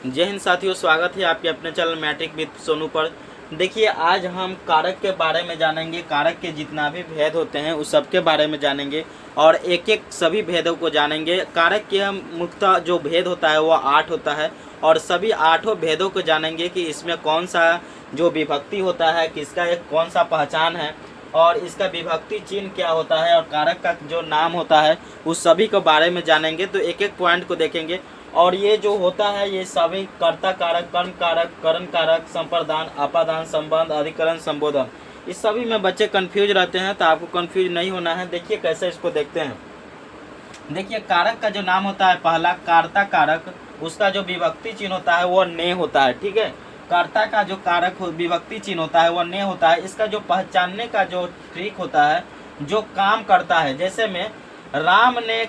जय हिंद साथियों, स्वागत है आपके अपने चैनल मैट्रिक विद सोनू पर। देखिए, आज हम कारक के बारे में जानेंगे। कारक के जितना भी भेद होते हैं उस सब के बारे में जानेंगे और एक एक सभी भेदों को जानेंगे। कारक के मुख्यतः जो भेद होता है वो 8 होता है और सभी 8 भेदों को जानेंगे कि इसमें कौन सा जो विभक्ति होता है, किसका एक कौन सा पहचान है और इसका विभक्ति चिन्ह क्या होता है और कारक का जो नाम होता है उस सभी के बारे में जानेंगे। तो एक एक पॉइंट को देखेंगे और ये जो होता है ये सभी कर्ता कारक, कर्म कारक, करण कारक, संप्रदान, अपादान, संबंध, अधिकरण, संबोधन, इस सभी में बच्चे कंफ्यूज रहते हैं। तो आपको कंफ्यूज नहीं होना है। देखिए कैसे इसको देखते हैं। देखिए, कारक का जो नाम होता है पहला कर्ता कारक, उसका जो विभक्ति चिन्ह होता है वो ने होता है। ठीक है, कर्ता का जो कारक विभक्ति चिन्ह होता है वो ने होता है। इसका जो पहचानने का जो ट्रिक होता है, जो काम करता है, जैसे में राम ने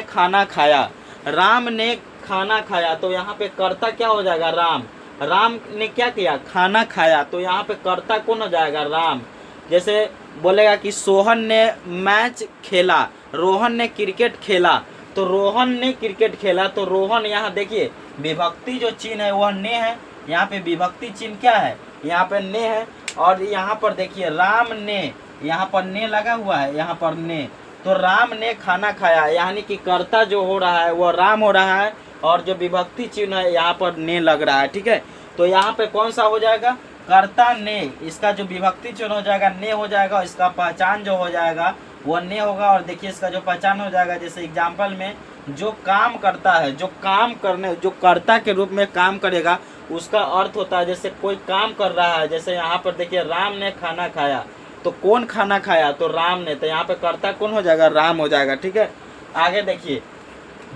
खाना खाया, राम ने खाना खाया, तो यहाँ पे कर्ता क्या हो जाएगा? राम। राम ने क्या किया? खाना खाया, तो यहाँ पे कर्ता कौन हो जाएगा? राम। जैसे बोलेगा कि सोहन ने मैच खेला, रोहन ने क्रिकेट खेला, तो रोहन ने क्रिकेट खेला, तो रोहन, यहाँ देखिए विभक्ति जो चिन्ह है वह ने है। यहाँ पे विभक्ति चिन्ह क्या है? यहाँ पे ने है। और यहाँ पर देखिए राम ने, यहाँ पर ने लगा हुआ है, यहाँ पर ने, तो राम ने खाना खाया, यानी कि कर्ता जो हो रहा है वो राम हो रहा है और जो विभक्ति चिन्ह है यहाँ पर ने लग रहा है। ठीक है, तो यहाँ पे कौन सा हो जाएगा? कर्ता ने। इसका जो विभक्ति चिन्ह हो जाएगा ने हो जाएगा, इसका पहचान जो हो जाएगा वो ने होगा। और देखिए इसका जो पहचान हो जाएगा, जैसे एग्जाम्पल में जो काम करता है, जो काम करने, जो कर्ता के रूप में काम करेगा उसका अर्थ होता है जैसे कोई काम कर रहा है। जैसे यहाँ पर देखिए राम ने खाना खाया, तो कौन खाना खाया? तो राम ने, तो यहाँ पे कर्ता कौन हो जाएगा? राम हो जाएगा। ठीक है, आगे देखिए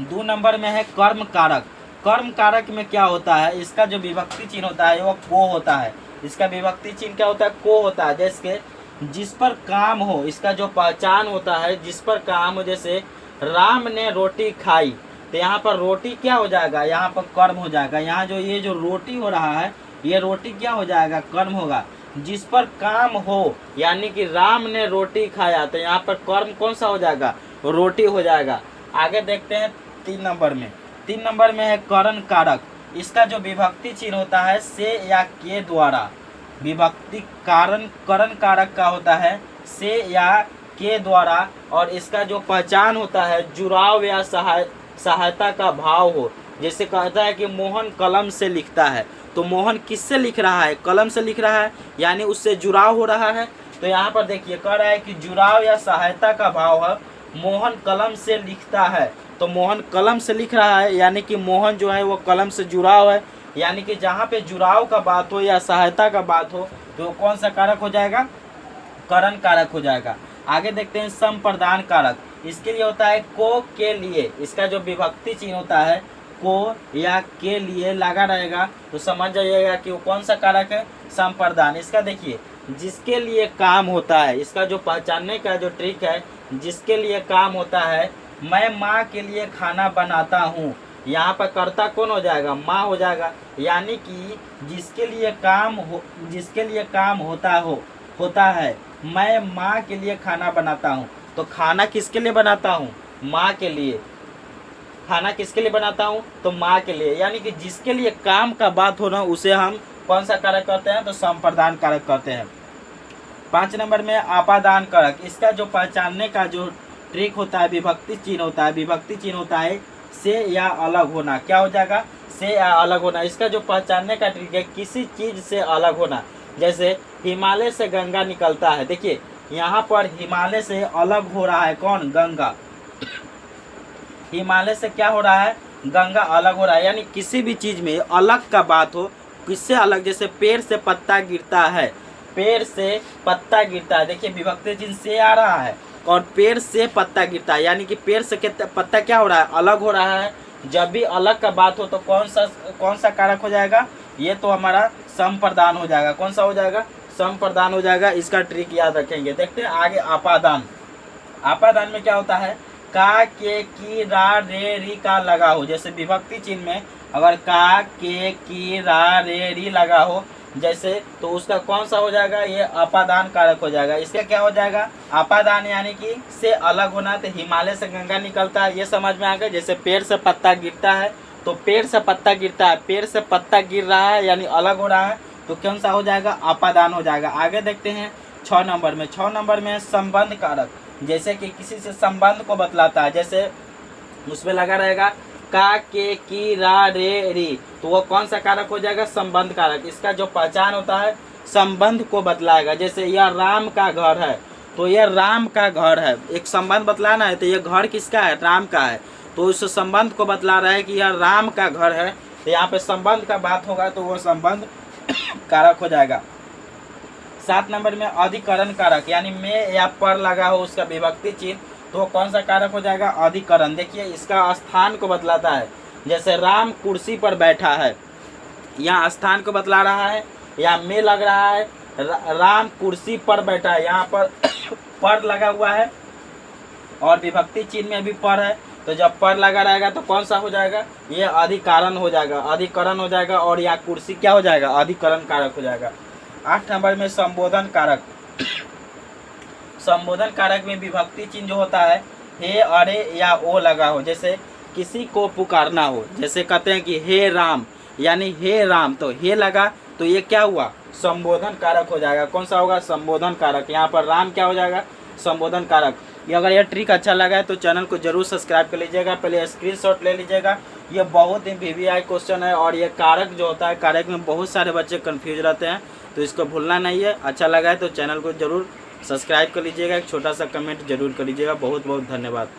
2 नंबर में है कर्म कारक। कर्म कारक में क्या होता है? इसका जो विभक्ति चिन्ह होता है वो को होता है। इसका विभक्ति चिन्ह क्या होता है? को होता है। जैसे जिस पर काम हो, इसका जो पहचान होता है जिस पर काम हो, जैसे राम ने रोटी खाई, तो यहाँ पर रोटी क्या हो जाएगा? यहाँ पर कर्म हो जाएगा। यहाँ जो ये जो रोटी हो रहा है ये रोटी क्या हो जाएगा? कर्म होगा। जिस पर काम हो, यानी कि राम ने रोटी खाया, तो यहाँ पर कर्म कौन सा हो जाएगा? रोटी हो जाएगा। आगे देखते हैं 3 नंबर में। 3 नंबर में है करण कारक। इसका जो विभक्ति चिन्ह होता है से या के द्वारा, विभक्ति करण कारक का होता है से या के द्वारा, और इसका जो पहचान होता है जुड़ाव या सहायता का भाव हो। जैसे कहता है कि मोहन कलम से लिखता है, तो मोहन किससे लिख रहा है? कलम से लिख रहा है, यानी उससे जुड़ाव हो रहा है। तो यहाँ पर देखिए कह रहा है कि जुड़ाव या सहायता का भाव है, मोहन कलम से लिखता है, तो मोहन कलम से लिख रहा है, यानी कि मोहन जो है वो कलम से जुड़ाव है। यानी कि जहाँ पे जुड़ाव का बात हो या सहायता का बात हो तो कौन सा कारक हो जाएगा? करण कारक हो जाएगा। आगे देखते हैं संप्रदान कारक। इसके लिए होता है को के लिए। इसका जो विभक्ति चिन्ह होता है को या के लिए लगा रहेगा, तो समझ जाइएगा कि वो कौन सा कारक है? संप्रदान। इसका देखिए जिसके लिए काम होता है, इसका जो पहचानने का जो ट्रिक है, जिसके लिए काम होता है, मैं माँ के लिए खाना बनाता हूँ, यहाँ पर कर्ता कौन हो जाएगा? माँ हो जाएगा। यानी कि जिसके लिए काम होता है, मैं माँ के लिए खाना बनाता हूँ, तो खाना किसके लिए बनाता हूँ? माँ के लिए। खाना किसके लिए बनाता हूँ? तो माँ के लिए। यानी कि जिसके लिए काम का बात हो ना उसे हम कौन सा कारक करते हैं? तो संप्रदान कारक करते हैं। 5 नंबर में अपादान कारक। इसका जो पहचानने का जो ट्रिक होता है, विभक्ति चिन्ह होता है। विभक्ति चिन्ह होता है से या अलग होना। क्या हो जाएगा? से या अलग होना। इसका जो पहचानने का ट्रिक है किसी चीज से अलग होना। जैसे हिमालय से गंगा निकलता है, देखिए यहाँ पर हिमालय से अलग हो रहा है कौन? गंगा। हिमालय से क्या हो रहा है? गंगा अलग हो रहा है। यानी किसी भी चीज में अलग का बात हो, किससे अलग? जैसे पेड़ से पत्ता गिरता है, पेड़ से पत्ता गिरता है, देखिए विभक्ति चिन्ह से आ रहा है और पेड़ से पत्ता गिरता है, यानी कि पेड़ से पत्ता क्या हो रहा है? अलग हो रहा है। जब भी अलग का बात हो तो कौन सा कारक हो जाएगा? ये तो हमारा संप्रदान हो जाएगा। कौन सा हो जाएगा? संप्रदान हो जाएगा। इसका ट्रिक याद रखेंगे। देखते हैं आगे अपादान। अपादान में क्या होता है? का, के, की, रा, रे, री का लगा हो। जैसे विभक्ति चिन्ह में अगर का, के, की, रा, रे, री लगा हो जैसे, तो उसका कौन सा हो जाएगा? ये अपादान कारक हो जाएगा। इसका क्या हो जाएगा? अपादान, यानी कि से अलग होना। तो हिमालय से गंगा निकलता है, ये समझ में आ गया। जैसे पेड़ से पत्ता गिरता है तो पेड़ से पत्ता गिरता है, पेड़ से पत्ता गिर रहा है यानी अलग हो रहा है, तो कौन सा हो जाएगा, अपादान हो जाएगा। आगे देखते हैं 6 नंबर में। 6 नंबर में संबंध कारक, जैसे कि किसी से संबंध को बतलाता है, जैसे उसमें लगा रहेगा का, के, की, रा, रे, री, तो वो कौन सा कारक हो जाएगा, संबंध कारक। इसका जो पहचान होता है संबंध को बतलाएगा। जैसे यह राम का घर है, तो यह राम का घर है, एक संबंध बतलाना है, तो यह घर किसका है, राम का है, तो उस संबंध को बतला रहा है कि यह राम का घर है, तो यहाँ पे संबंध का बात होगा तो वो संबंध कारक हो जाएगा। 7 नंबर में अधिकरण कारक, यानी में या पर लगा हो उसका विभक्ति चिन्ह, तो कौन सा कारक हो जाएगा, अधिकरण। देखिए इसका स्थान को बतलाता है, जैसे राम कुर्सी पर बैठा है, यहाँ स्थान को बतला रहा है, या में लग रहा है, राम कुर्सी पर बैठा है, यहाँ पर लगा हुआ है और विभक्ति चिन्ह में भी पर है, तो जब पर लगा रहेगा तो कौन सा हो जाएगा, ये अधिकरण हो जाएगा, अधिकरण हो जाएगा, और यहाँ कुर्सी क्या हो जाएगा, अधिकरण कारक हो जाएगा। 8 नंबर में संबोधन कारक। संबोधन कारक में विभक्ति चिन्ह जो होता है हे, अरे या ओ लगा हो, जैसे किसी को पुकारना हो, जैसे कहते हैं कि हे राम, यानी हे राम, तो हे लगा तो ये क्या हुआ, संबोधन कारक हो जाएगा। कौन सा होगा, संबोधन कारक। यहाँ पर राम क्या हो जाएगा, संबोधन कारक। ये अगर ये ट्रिक अच्छा लगा है तो चैनल को जरूर सब्सक्राइब कर लीजिएगा, पहले स्क्रीनशॉट ले लीजिएगा। ये बहुत ही VVI क्वेश्चन है, और ये कारक जो होता है, कारक में बहुत सारे बच्चे कंफ्यूज रहते हैं, तो इसको भूलना नहीं है। अच्छा लगा है तो चैनल को जरूर सब्सक्राइब कर लीजिएगा, एक छोटा सा कमेंट जरूर कर लीजिएगा। बहुत बहुत धन्यवाद।